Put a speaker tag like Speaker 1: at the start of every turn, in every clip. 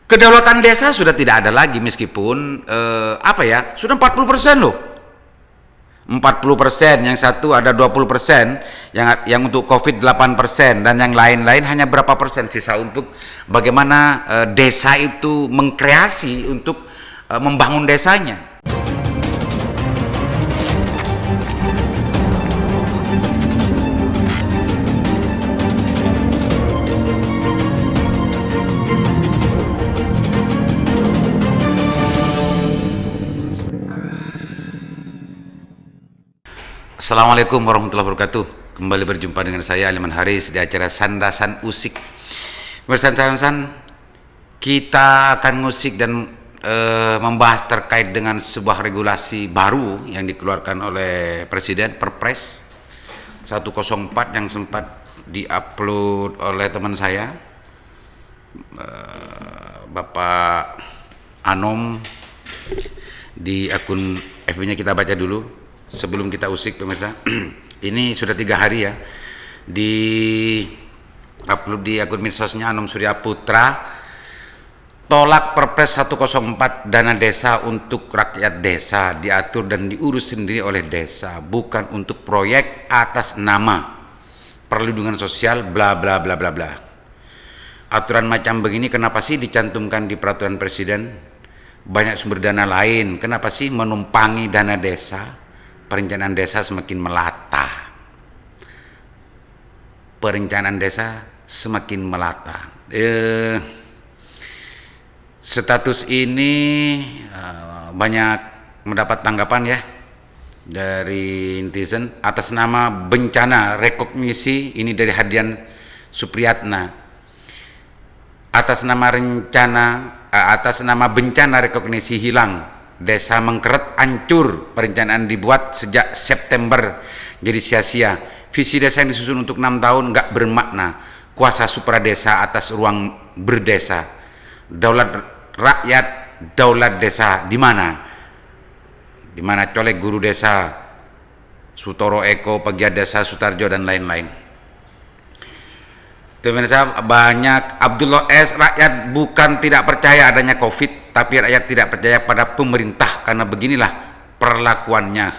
Speaker 1: Kedaulatan desa sudah tidak ada lagi meskipun sudah 40% loh. 40%, yang satu ada 20%, yang untuk Covid 8%, dan yang lain-lain hanya berapa persen sisa untuk bagaimana desa itu mengkreasi untuk membangun desanya. Assalamualaikum warahmatullahi wabarakatuh. Kembali berjumpa dengan saya Aliman Haris di acara Sandasan Usik. Bersandasan, kita akan musik dan membahas terkait dengan sebuah regulasi baru yang dikeluarkan oleh Presiden, Perpres 104 yang sempat diupload oleh teman saya, Bapak Anom, di akun FB-nya. Kita baca dulu sebelum kita usik, pemirsa. Ini sudah 3 hari ya di upload di akun medsosnya Anom Surya Putra. Tolak Perpres 104, dana desa untuk rakyat desa diatur dan diurus sendiri oleh desa, bukan untuk proyek atas nama perlindungan sosial bla bla bla bla bla. Aturan macam begini kenapa sih dicantumkan di peraturan presiden? Banyak sumber dana lain, kenapa sih menumpangi dana desa? Perencanaan desa semakin melata. Perencanaan desa semakin melata. Status ini banyak mendapat tanggapan ya dari netizen. Atas nama bencana rekognisi, ini dari Hadian Supriyatna. Atas nama bencana rekognisi hilang, desa mengkeret, hancur, perencanaan dibuat sejak September jadi sia-sia. Visi desa yang disusun untuk 6 tahun nggak bermakna. Kuasa supra desa atas ruang berdesa. Daulat rakyat, daulat desa di mana? Di mana colek guru desa, Sutoro Eko, pegiat desa Sutarjo dan lain-lain. Pemirsa, banyak Abdullah S. Rakyat bukan tidak percaya adanya Covid, tapi rakyat tidak percaya pada pemerintah karena beginilah perlakuannya.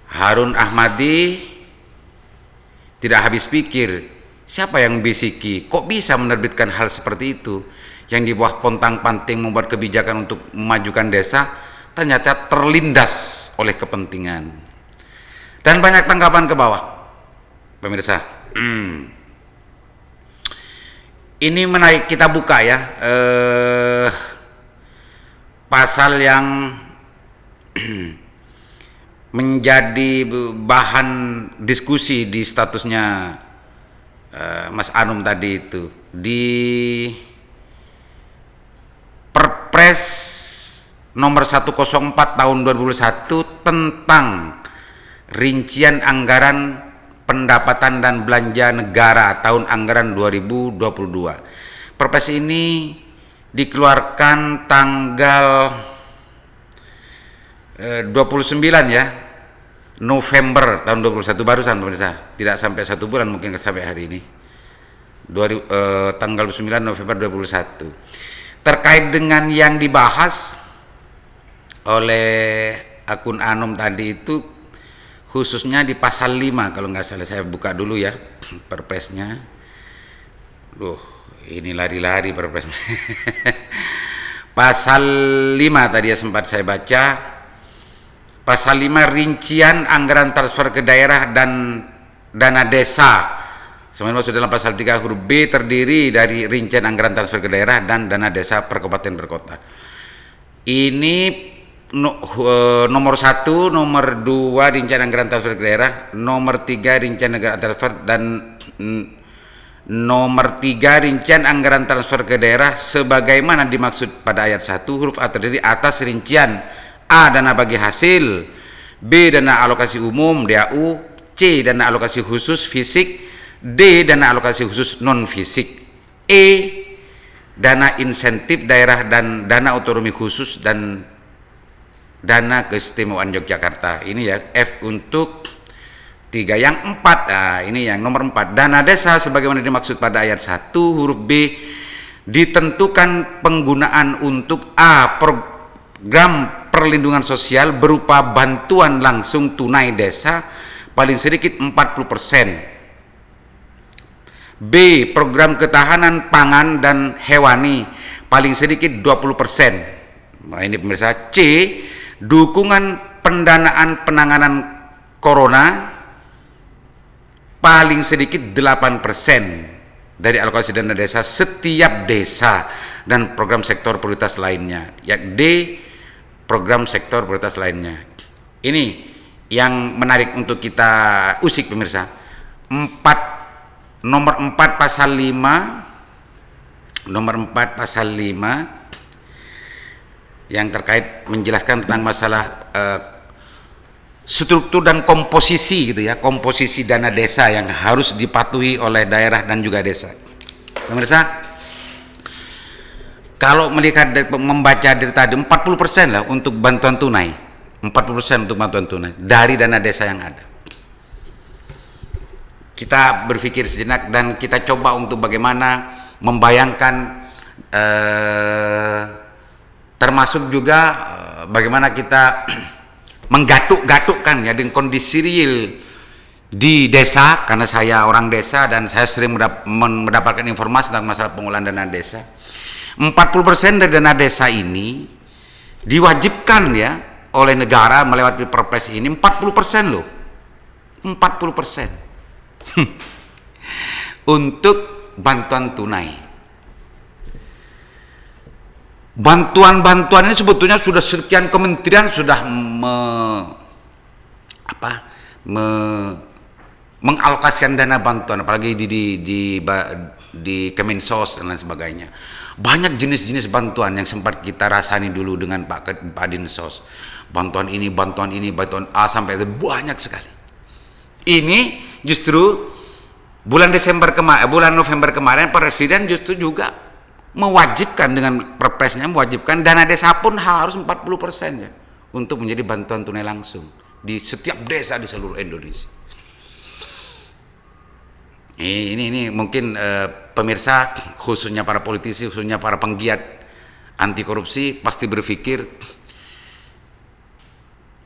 Speaker 1: Harun Ahmadi tidak habis pikir, siapa yang bisiki? Kok bisa menerbitkan hal seperti itu? Yang di bawah pontang-panting membuat kebijakan untuk memajukan desa, ternyata terlindas oleh kepentingan. Dan banyak tanggapan ke bawah, pemirsa. Ini menarik, kita buka ya pasal yang menjadi bahan diskusi di statusnya Mas Anum tadi itu, di Perpres nomor 104 tahun 2021 tentang rincian anggaran pendapatan dan belanja negara tahun anggaran 2022. Perpres ini dikeluarkan tanggal 29 ya November tahun 2021, barusan pemirsa, tidak sampai 1 bulan, mungkin sampai hari ini, tanggal 9 November 2021. Terkait dengan yang dibahas oleh akun Anom tadi itu, khususnya di pasal 5 kalau nggak salah, saya buka dulu ya perpresnya. Ini lari-lari perpresnya. Pasal 5 tadi ya sempat saya baca. Pasal 5, rincian anggaran transfer ke daerah dan dana desa. Sebenarnya maksud dalam pasal 3 huruf B terdiri dari rincian anggaran transfer ke daerah dan dana desa per kabupaten per kota. Ini nomor 1, nomor 2 rincian anggaran transfer ke daerah, nomor 3 rincian anggaran transfer, dan nomor 3 rincian anggaran transfer ke daerah sebagaimana dimaksud pada ayat 1 huruf A terdiri atas rincian A, dana bagi hasil, B, dana alokasi umum DAU, C, dana alokasi khusus fisik, D, dana alokasi khusus non fisik, E, dana insentif daerah dan dana otonomi khusus dan dana keistimewaan Yogyakarta. Ini ya F untuk 3. Yang 4, nah ini yang nomor 4, dana desa sebagaimana dimaksud pada ayat 1 huruf B ditentukan penggunaan untuk A. Program perlindungan sosial berupa bantuan langsung tunai desa paling sedikit 40%. B. Program ketahanan pangan dan hewani paling sedikit 20%. Nah, ini pemirsa. C. Dukungan pendanaan penanganan corona paling sedikit 8% dari alokasi dana desa setiap desa, dan program sektor prioritas lainnya. Ya, D. Program sektor prioritas lainnya. Ini yang menarik untuk kita usik pemirsa. Nomor 4 pasal 5 yang terkait menjelaskan tentang masalah struktur dan komposisi gitu ya, komposisi dana desa yang harus dipatuhi oleh daerah dan juga desa. Pemirsa, kalau melihat membaca dari tadi 40% lah untuk bantuan tunai, 40% untuk bantuan tunai dari dana desa yang ada. Kita berpikir sejenak dan kita coba untuk bagaimana membayangkan termasuk juga bagaimana kita menggatuk-gatukkan ya dengan kondisi real di desa, karena saya orang desa dan saya sering mendapatkan informasi tentang masalah pengolahan dana desa. 40% dari dana desa ini diwajibkan ya oleh negara melewati Perpres ini 40% loh. 40% untuk bantuan tunai. Bantuan-bantuan ini sebetulnya sudah sekian kementerian sudah mengalokasikan dana bantuan, apalagi di Kemensos dan lain sebagainya. Banyak jenis-jenis bantuan yang sempat kita rasani dulu dengan Pak Dinsos. Bantuan ini, bantuan A sampai Z, banyak sekali. Ini justru bulan November kemarin Presiden justru juga mewajibkan dengan perpresnya, mewajibkan dana desa pun harus 40% ya untuk menjadi bantuan tunai langsung di setiap desa di seluruh Indonesia. Ini mungkin pemirsa, khususnya para politisi, khususnya para penggiat anti korupsi pasti berpikir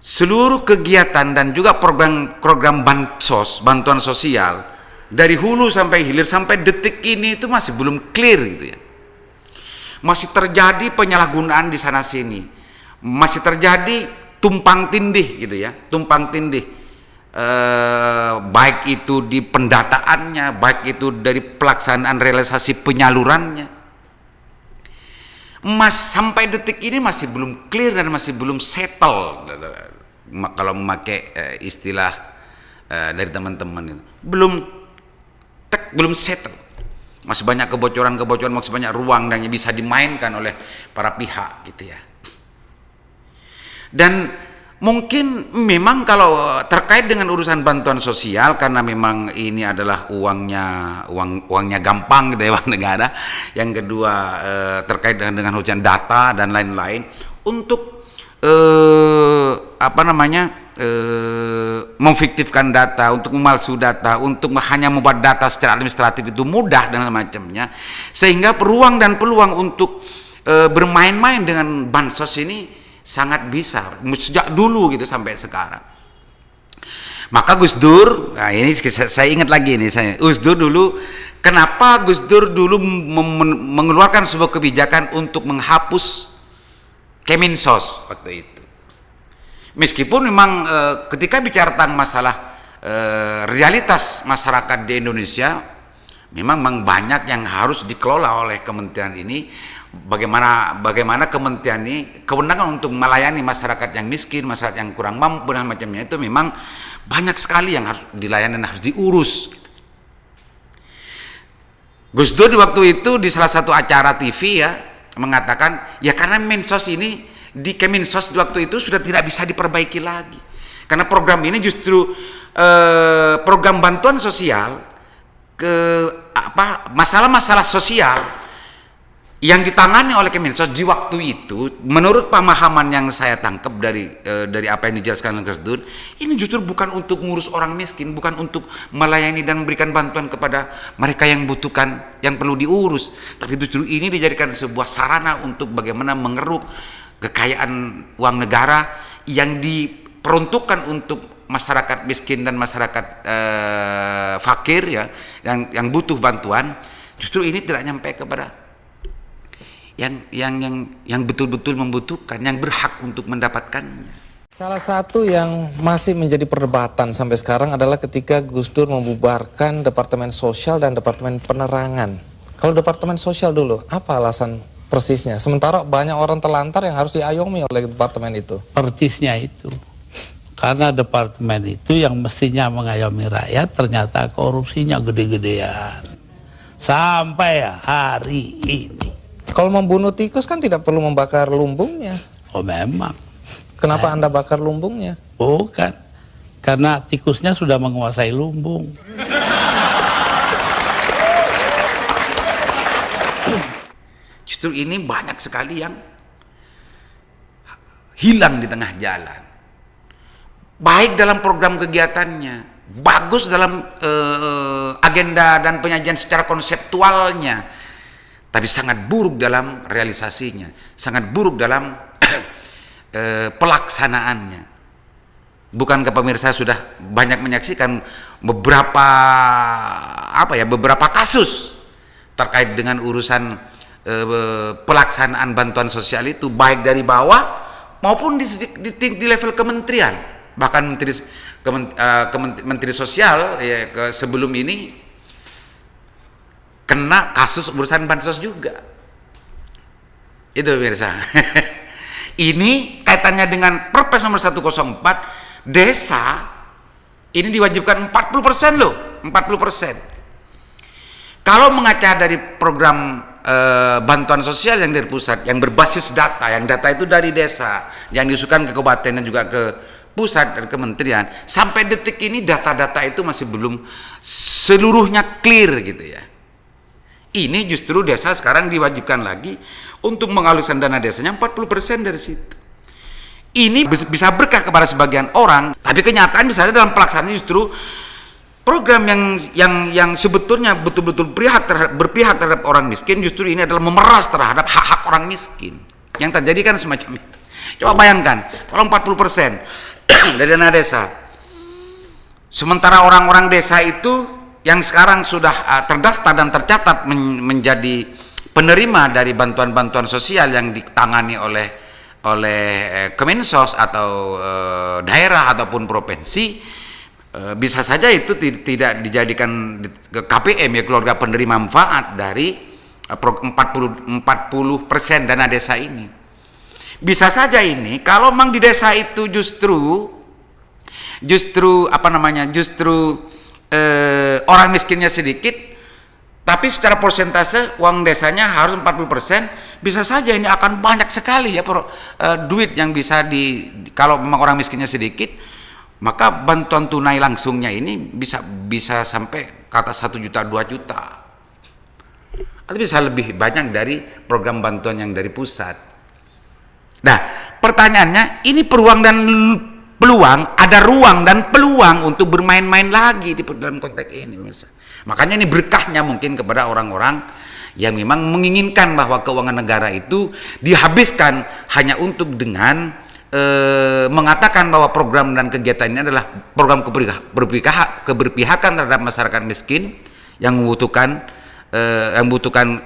Speaker 1: seluruh kegiatan dan juga program bansos, bantuan sosial dari hulu sampai hilir sampai detik ini itu masih belum clear gitu ya. Masih terjadi penyalahgunaan di sana sini, masih terjadi tumpang tindih gitu ya, tumpang tindih, baik itu di pendataannya, baik itu dari pelaksanaan realisasi penyalurannya. Sampai detik ini masih belum clear dan masih belum settle, kalau memakai istilah dari teman-teman itu, belum settle. Masih banyak kebocoran-kebocoran, masih banyak ruang dan yang bisa dimainkan oleh para pihak gitu ya. Dan mungkin memang kalau terkait dengan urusan bantuan sosial, karena memang ini adalah uangnya gampang gitu ya, uang negara. Yang kedua terkait dengan hujan data dan lain-lain, untuk memfiktifkan data, untuk memalsu data, untuk hanya membuat data secara administratif itu mudah dan macamnya, sehingga peluang untuk bermain-main dengan bansos ini sangat bisa sejak dulu gitu sampai sekarang. Maka Gus Dur, nah ini saya ingat lagi nih, Gus Dur dulu, kenapa Gus Dur dulu mengeluarkan sebuah kebijakan untuk menghapus Kemensos waktu itu. Meskipun memang ketika bicara tentang masalah realitas masyarakat di Indonesia, memang banyak yang harus dikelola oleh kementerian ini. Bagaimana kementerian ini kewenangan untuk melayani masyarakat yang miskin, masyarakat yang kurang mampu dan macamnya, itu memang banyak sekali yang harus dilayani dan harus diurus. Gus Dur di waktu itu di salah satu acara TV ya mengatakan, ya karena Mensos ini di Kemensos waktu itu sudah tidak bisa diperbaiki lagi, karena program ini justru program bantuan sosial ke masalah-masalah sosial yang ditangani oleh Kemensos di waktu itu, menurut pemahaman yang saya tangkap dari apa yang dijelaskan oleh Gusdur, ini justru bukan untuk ngurus orang miskin, bukan untuk melayani dan memberikan bantuan kepada mereka yang butuhkan, yang perlu diurus, tapi justru ini dijadikan sebuah sarana untuk bagaimana mengeruk kekayaan uang negara yang diperuntukkan untuk masyarakat miskin dan masyarakat fakir ya, yang butuh bantuan. Justru ini tidak nyampe kepada yang betul-betul membutuhkan, yang berhak untuk mendapatkannya.
Speaker 2: Salah satu yang masih menjadi perdebatan sampai sekarang adalah ketika Gus Dur membubarkan Departemen Sosial dan Departemen Penerangan. Kalau Departemen Sosial dulu, apa alasan persisnya? Sementara banyak orang terlantar yang harus diayomi oleh departemen itu.
Speaker 3: Persisnya itu. Karena departemen itu yang mestinya mengayomi rakyat, ternyata korupsinya gede-gedean. Sampai hari ini.
Speaker 2: Kalau membunuh tikus kan tidak perlu membakar lumbungnya.
Speaker 3: Oh memang.
Speaker 2: Kenapa Anda bakar lumbungnya?
Speaker 3: Bukan. Karena tikusnya sudah menguasai lumbung.
Speaker 1: Justru ini banyak sekali yang hilang di tengah jalan. Baik dalam program kegiatannya, bagus dalam agenda dan penyajian secara konseptualnya, tapi sangat buruk dalam realisasinya, sangat buruk dalam pelaksanaannya. Bukankah pemirsa sudah banyak menyaksikan beberapa kasus terkait dengan urusan pelaksanaan bantuan sosial itu, baik dari bawah maupun di level kementerian, bahkan menteri sosial ya, sebelum ini kena kasus urusan bansos juga. Itu pemirsa. Ini kaitannya dengan Perpres nomor 104, desa ini diwajibkan 40% loh, 40%. Kalau mengaca dari program bantuan sosial yang dari pusat, yang berbasis data, yang data itu dari desa, yang diusulkan ke kabupaten dan juga ke pusat dan kementerian, sampai detik ini data-data itu masih belum seluruhnya clear gitu ya. Ini justru desa sekarang diwajibkan lagi untuk mengalirkan dana desanya 40% dari situ. Ini bisa berkah kepada sebagian orang, tapi kenyataan misalnya dalam pelaksanaan justru program yang sebetulnya betul-betul berpihak terhadap orang miskin, justru ini adalah memeras terhadap hak-hak orang miskin. Yang terjadi kan semacam itu. Coba bayangkan, kalau 40% dari dana desa, sementara orang-orang desa itu yang sekarang sudah terdaftar dan tercatat menjadi penerima dari bantuan-bantuan sosial yang ditangani oleh Kemensos atau daerah ataupun provinsi, bisa saja itu tidak dijadikan KPM ya, keluarga penerima manfaat dari 40% dana desa ini. Bisa saja ini kalau memang di desa itu justru orang miskinnya sedikit, tapi secara persentase uang desanya harus 40%, bisa saja ini akan banyak sekali ya duit yang bisa kalau memang orang miskinnya sedikit, maka bantuan tunai langsungnya ini bisa sampai ke atas 1 juta, 2 juta, atau bisa lebih banyak dari program bantuan yang dari pusat. Nah, pertanyaannya, ini ada ruang dan peluang untuk bermain-main lagi di dalam konteks ini. Makanya ini berkahnya mungkin kepada orang-orang yang memang menginginkan bahwa keuangan negara itu dihabiskan hanya untuk dengan mengatakan bahwa program dan kegiatan ini adalah program keberpihakan terhadap masyarakat miskin yang membutuhkan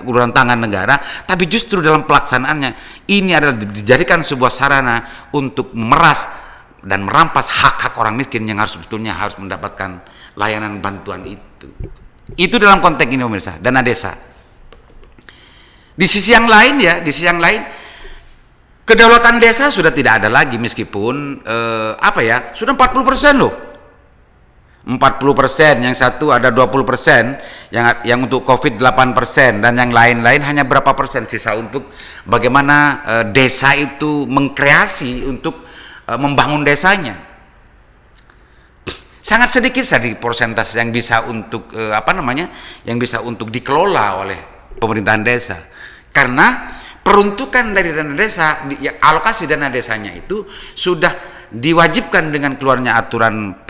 Speaker 1: urusan tangan negara, tapi justru dalam pelaksanaannya ini adalah dijadikan sebuah sarana untuk memeras dan merampas hak-hak orang miskin yang sebetulnya harus mendapatkan layanan bantuan itu. Itu dalam konteks ini pemirsa, dana desa. Di sisi yang lain, kedaulatan desa sudah tidak ada lagi, meskipun sudah 40% loh. 40%, yang satu ada 20%, yang untuk Covid 8%, dan yang lain-lain hanya berapa persen sisa untuk bagaimana desa itu mengkreasi untuk membangun desanya. Sangat sedikit saja persentase yang bisa untuk yang bisa untuk dikelola oleh pemerintahan desa. Karena peruntukan dari dana desa, alokasi dana desanya itu sudah diwajibkan dengan keluarnya aturan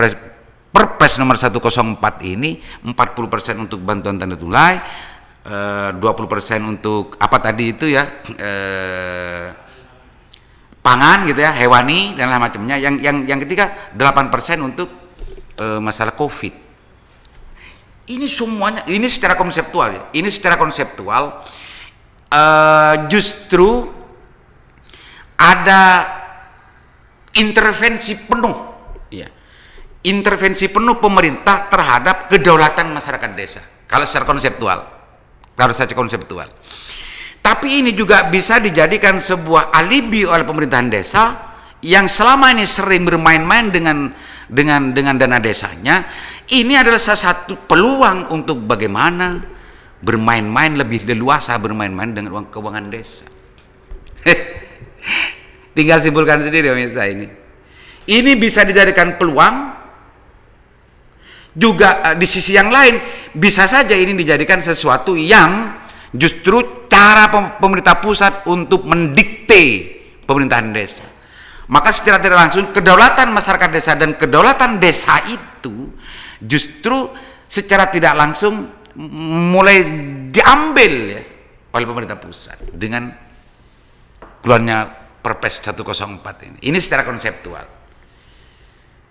Speaker 1: Perpres nomor 104 ini, 40% untuk bantuan tanda tulai, 20% untuk apa tadi itu ya, pangan gitu ya, hewani dan lain macamnya. Yang ketiga 8% untuk masalah COVID. Ini semuanya, ini secara konseptual ya. Ini secara konseptual justru ada intervensi penuh, ya. Intervensi penuh pemerintah terhadap kedaulatan masyarakat desa. Kalau secara konseptual. Tapi ini juga bisa dijadikan sebuah alibi oleh pemerintahan desa yang selama ini sering bermain-main dengan dana desanya. Ini adalah salah satu peluang untuk bagaimana bermain-main lebih leluasa, bermain-main dengan uang keuangan desa. Tinggal simpulkan sendiri pemirsa ini. Ini bisa dijadikan peluang. Juga di sisi yang lain bisa saja ini dijadikan sesuatu yang justru cara pemerintah pusat untuk mendikte pemerintahan desa. Maka secara tidak langsung kedaulatan masyarakat desa dan kedaulatan desa itu justru secara tidak langsung mulai diambil ya oleh pemerintah pusat dengan keluarnya Perpres 104 ini. Ini secara konseptual.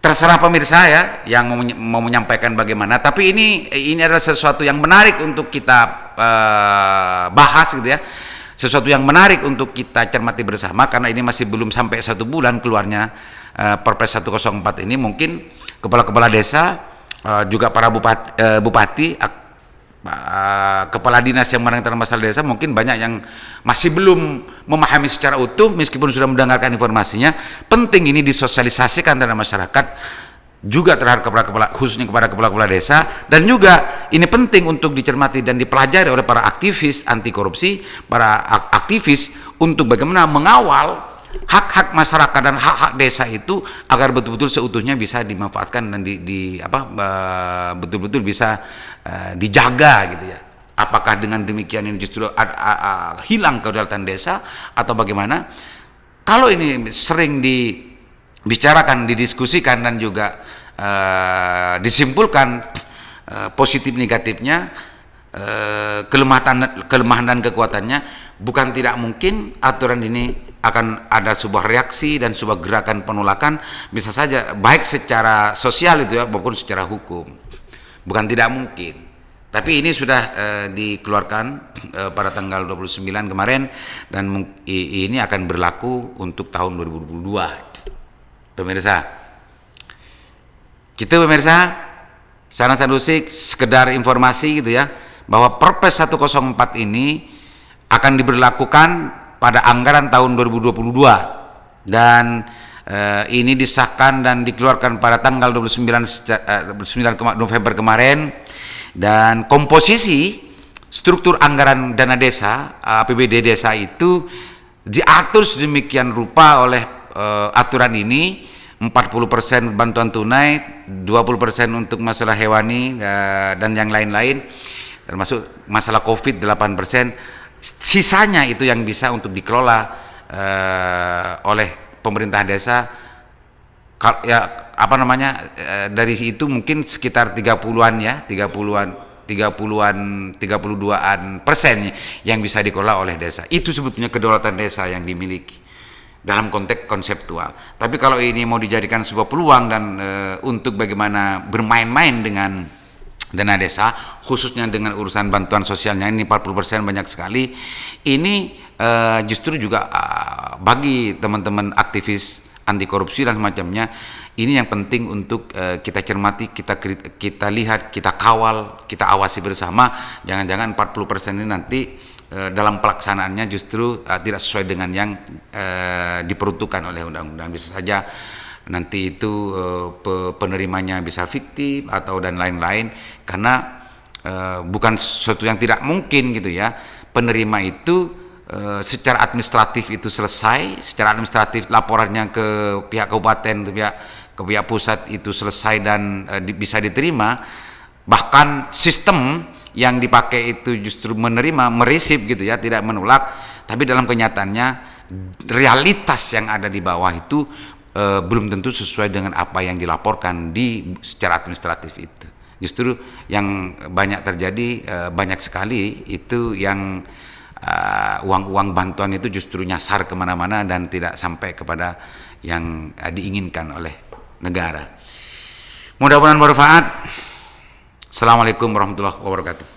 Speaker 1: Terserah pemirsa ya yang mau menyampaikan bagaimana, tapi ini adalah sesuatu yang menarik untuk kita bahas gitu ya. Sesuatu yang menarik untuk kita cermati bersama, karena ini masih belum sampai 1 bulan keluarnya Perpres 104 ini. Mungkin kepala-kepala desa, juga para bupati, kepala dinas yang menangani masalah desa mungkin banyak yang masih belum memahami secara utuh meskipun sudah mendengarkan informasinya. Penting ini disosialisasikan terhadap masyarakat, juga terhadap khususnya kepada kepala-kepala desa, dan juga ini penting untuk dicermati dan dipelajari oleh para aktivis anti korupsi, para aktivis untuk bagaimana mengawal hak-hak masyarakat dan hak-hak desa itu agar betul-betul seutuhnya bisa dimanfaatkan dan betul-betul bisa dijaga gitu ya. Apakah dengan demikian ini justru hilang kedaulatan desa atau bagaimana? Kalau ini sering dibicarakan, didiskusikan dan juga disimpulkan positif negatifnya, kelemahan dan kekuatannya, bukan tidak mungkin aturan ini akan ada sebuah reaksi dan sebuah gerakan penolakan, bisa saja baik secara sosial itu ya maupun secara hukum. Bukan tidak mungkin. Tapi ini sudah dikeluarkan pada tanggal 29 kemarin, dan ini akan berlaku untuk tahun 2022. Pemirsa, gitu pemirsa, Saran Sandusik sekedar informasi gitu ya, bahwa Perpres 104 ini akan diberlakukan pada anggaran tahun 2022, dan ini disahkan dan dikeluarkan pada tanggal 29 November kemarin, dan komposisi struktur anggaran dana desa APBD desa itu diatur sedemikian rupa oleh aturan ini. 40% bantuan tunai, 20% untuk masalah hewani dan yang lain-lain, termasuk masalah COVID 8%. Sisanya itu yang bisa untuk dikelola oleh pemerintah desa, ya apa namanya, dari itu mungkin sekitar 30-an ya, 32-an persen yang bisa dikelola oleh desa. Itu sebetulnya kedaulatan desa yang dimiliki dalam konteks konseptual. Tapi kalau ini mau dijadikan sebuah peluang dan untuk bagaimana bermain-main dengan dana desa, khususnya dengan urusan bantuan sosialnya ini 40% banyak sekali. Ini justru juga bagi teman-teman aktivis anti korupsi dan semacamnya, ini yang penting untuk kita cermati, kita lihat, kita kawal, kita awasi bersama. Jangan-jangan 40% ini nanti dalam pelaksanaannya justru tidak sesuai dengan yang diperuntukkan oleh undang-undang. Bisa saja nanti itu penerimanya bisa fiktif atau dan lain-lain, karena bukan sesuatu yang tidak mungkin gitu ya. Penerima itu secara administratif itu selesai, secara administratif laporannya ke pihak kabupaten, ke pihak pusat itu selesai dan bisa diterima. Bahkan sistem yang dipakai itu justru menerima, meresip gitu ya, tidak menolak, tapi dalam kenyataannya realitas yang ada di bawah itu belum tentu sesuai dengan apa yang dilaporkan secara administratif itu. Justru yang banyak terjadi, banyak sekali itu yang uang-uang bantuan itu justru nyasar kemana-mana dan tidak sampai kepada yang diinginkan oleh negara. Mudah-mudahan bermanfaat. Assalamualaikum warahmatullahi wabarakatuh.